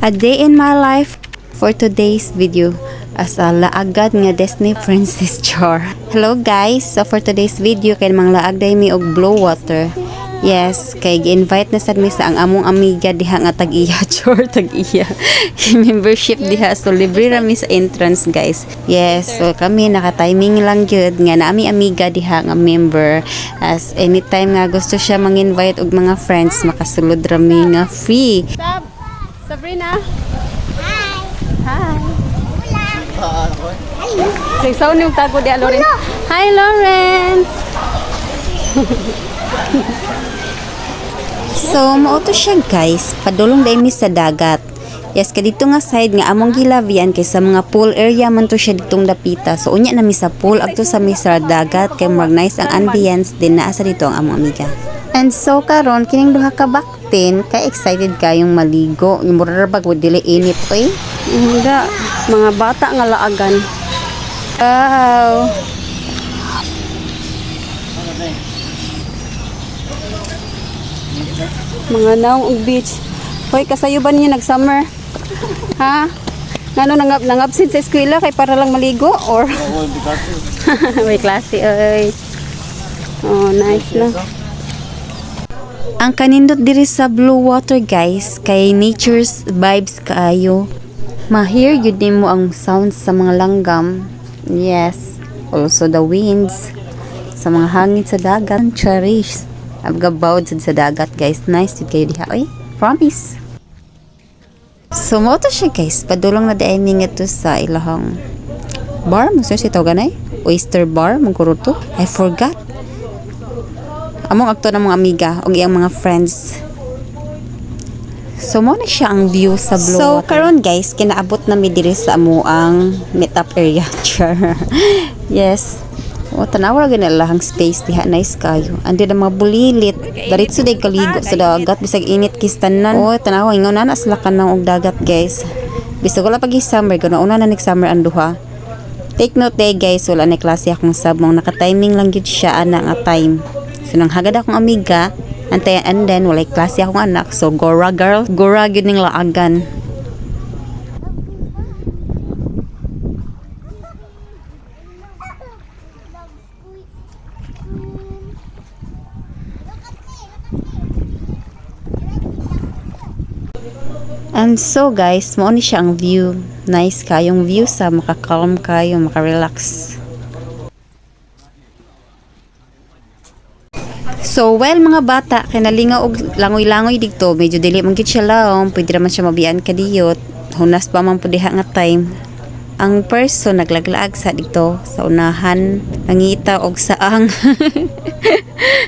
A day in my life for today's video as a laagad nga Disney Princess char. Hello guys, so for today's video kay mga laag day mi og blow water. Yes, kay gi-invite na sad mi sa ang among amiga diha nga tag-iya char tag-iya. Membership diha so libre ra mi sa entrance guys. Yes, so kami naka-timing lang gyud nga naami amiga diha nga member as anytime nga gusto siya mang-invite og mga friends makasulod ra mi nga free. Sabrina. Hi. Hi. Say ni tago di Lawrence. Hi Lawrence. So mauto siya guys, padulong dai mi sa dagat. Yes, kadito nga side nga among gilavian kay sa mga pool area man to siya ditong dapita. So unya na mi sa pool adto sa mi sa dagat kay mag nice ang ambience din naa sa dito ang among amiga. And so karon kining duha ka baktin kay excited kayong maligo. Yung mura bag wo dili init oy. Hindi, mga bata nga laagan. Wow. Mga naong og beach. Hoy, kasayo ba niyo nag-summer? Ha? Ngano nang-absent sa eskwela kay para lang maligo or? May klase oy. Oh, nice na. Ang kanindot diri sa blue water guys kay nature's vibes kaayo. Ma-hear yun din mo ang sounds sa mga langgam. Yes, also the winds sa mga hangin sa dagat. Cherish abgabawd sa dagat guys. Nice yun kayo diha oy. Promise. So mo to siya guys, padulong na diay ning ito sa ilahang bar mo si tawag ganay oyster bar magkuro to. I forgot. Among akto ng mga amiga o iyang mga friends. So mo na siya ang view sa blue water. So karon guys, kinaabot na mi diri sa amo ang meet-up area. Yes. O tanawa ra gani lahang space diha nice kayo. Andi na mga bulilit. Diretso day kaligo sa dagat bisag init kistanan. O tanawa ingon na sila kanang og dagat guys. Bisag wala pag summer gano una na next summer ang duha. Take note day guys, wala na klase akong sabong naka-timing lang gyud siya ana nga time. So nang hagad akong amiga antayan and then walay klase akong anak so gora girl gora gyud ning laagan. And so guys, mo ni siya ang view. Nice kayong view sa maka-calm kayo, maka-relax. So, well mga bata, kinalingaw og langoy-langoy dito, medyo dili man gyud siya laom, pwede naman siya mabiyan kadiyot. Hunas pa man pud diha nga time. Ang person naglaglaag sa dito sa unahan, nangita og saang.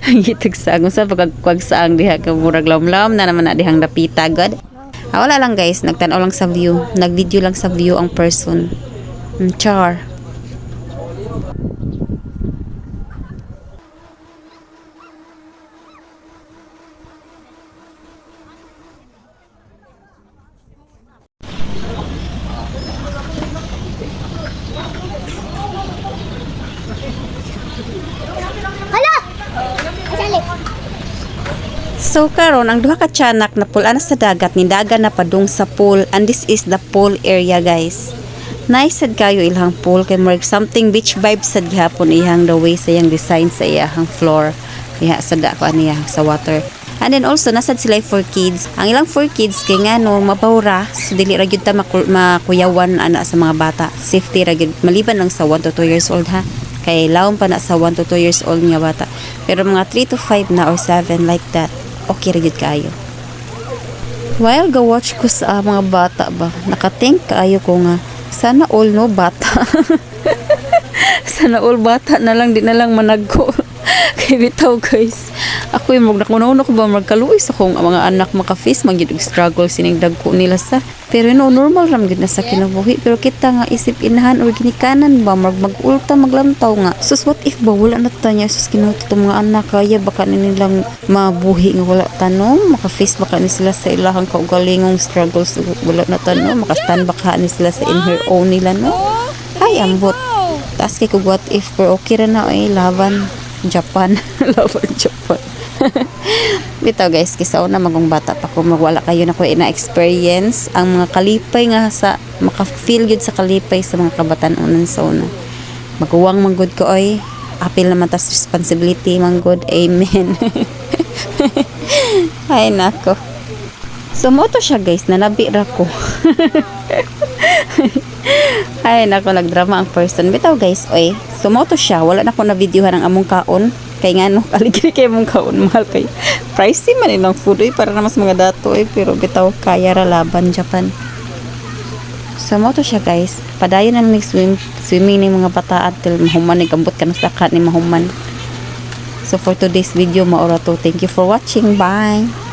Nangitag saang sa pagkagkwag saang diha ka murag lamlam na naman na dihang dapita god. Wala lang guys, nagtanaw lang sa view, nagvideo lang sa view ang person. Char. So karon ang duha ka tiyanak na pulaan sa dagat nindagan na padung sa pool and this is the pool area guys. Nice sad kayo ilang pool kay more something beach vibes sad gihapon ihang the way sa iyang design sa iyang floor. Diha sa ko niya sa water. And then also nasad sila for kids. Ang ilang for kids kay ngano mabawra so dili ra gyud ta makuyawan ana sa mga bata. Safety ra gyud maliban lang sa 1 to 2 years old ha. Kay lawom pa na sa 1 to 2 years old nga bata. Pero mga 3 to 5 na or 7 like that. Okay ra gyud kaayo. While go watch ko sa mga bata ba, nakathink kaayo ko nga sana all no bata. Sana all bata na lang di na lang managko. Kay bitaw guys. Ako yung magnakunauna ko ba magkaluis akong mga anak maka-face magyud struggle sining dagko nila sa. Pero no normal ram gid na sa kinabuhi pero kita nga isip inahan or ginikanan ba mag-ulta maglantaw nga. Sus what if ba wala na tanya sus kinuto mga anak kaya baka nilang mabuhi nga wala tanom maka-face baka ni sila sa ilahang kaugalingong struggles wala na tanom maka-stand baka ni sila sa in her own nila no. Ay ambot. Tas kay ko what if pero okay ra na ay laban Japan. Laban Japan. Bitaw guys, kisa una magong bata pa ko magwala kayo na ko ina-experience ang mga kalipay nga sa maka-feel good sa kalipay sa mga kabatan-unan sa una. Maguwang manggod ko oy. Apil naman tas responsibility manggod. Amen. Ay nako. So mo to siya guys, nalabi ra ko. Ay nako, nagdrama ang person. Bitaw guys, oy. So mo to siya, wala na ko na videohan ang among kaon. Kay nga no, kaligri kay mong kaon mahal kay. Pricey man ilang food para na mas mga dato pero bitaw kaya ra laban Japan. So mo to siya guys. Padayon na ni swimming ni mga bata until mahuman ni gambot kanus dakat ni mahuman. So for today's video maura to. Thank you for watching. Bye.